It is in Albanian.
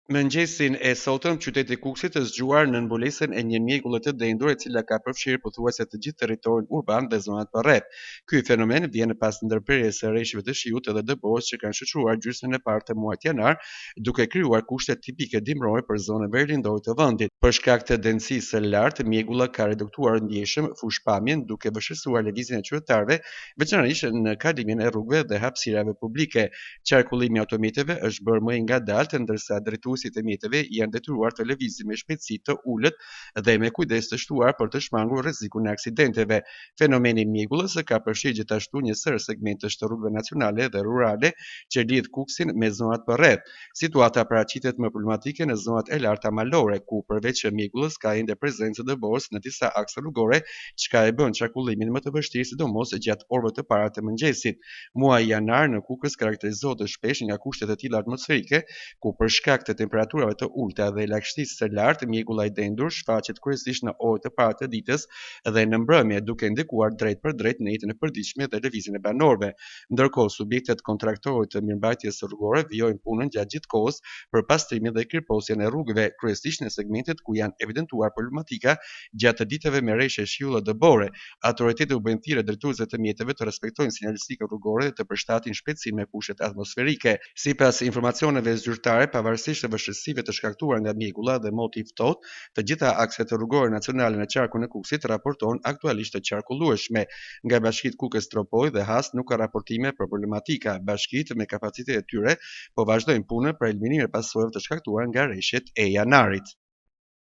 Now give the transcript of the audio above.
Mëngjesin e sotëm, qyteti i Kukësit është zgjuar në mbulesën e një mjegulle të dendur e cila ka përfshirë pothuajse të gjithë territorin urban dhe zonat përreth. Ky fenomen vjen pas ndërprerjes së rreshtive të shiut dhe dëbores që kanë shoqëruar gjysmën e parë të muajit janar, duke krijuar kushte tipike dimrore për zonën verilandore të vendit. Për shkak të densisë së lartë, mjegulla ka reduktuar ndjeshëm fushpamjen duke vështirësuar lëvizjen e qytetarëve, veçanërisht në kalimin e rrugëve dhe hapësirave publike. Qarkullimi i automjeteve është bërë më i ngadaltë, ndërsa drejtuesit e mjeteve janë detyruar të lëvizin me shpejtësi të ulët dhe me kujdes të shtuar për të shmangur rrezikun e aksidenteve. Fenomeni i mjegullës ka përfshirë gjithashtu një sër segmentesh të rrugëve nacionale dhe rurale që lidh Kukësin me zonat përreth. Situata paraqitet më problematike në zonat e larta malore, ku përveç mjegullës ka ende prezencë dëbores në disa akse rrugore, çka e bën qarkullimin më të vështirë, sidomos gjatë orëve të para të mëngjesit. Muaji janar në Kukës karakterizohet shpesh nga kushte të tilla atmosferike, ku për shkak të temperaturave të ulta dhe lagështisë së lartë, mjegulla i dendur shfaqet kryesisht në orët e para të ditës dhe në mbrëmje, duke ndikuar drejt për drejt në jetën e përditshme dhe lëvizjen e banorëve. Ndërkohë, subjektet kontraktorë të mirëmbajtjes rrugore vijojnë punën gjatë gjithë kohës për pastrimin dhe kirposjen e rrugëve, kryesisht në segmentet ku janë evidentuar problematika gjatë ditëve me rreshtje shiulle dëbore. Autoritetet u bëjnë thirrje drejtuesve të mjeteve të respektojnë sinjalistikën rrugore dhe të përshtatin shpejtësinë me kushtet atmosferike. Sipas informacioneve zyrtare, pavarësisht të vështirësive të shkaktuara nga mjegulla dhe moti i ftohtë, të gjitha akset rrugore nacionale në qarkun e Kukësit raportojnë aktualisht të qarkullueshme. Nga bashkitë Kukës, Tropoj dhe Has nuk ka raportime për problematika. Bashkitë me kapacitetet e tyre po vazhdojnë punën për eliminimin e pasojave të shkaktuara nga rreshtet e janarit.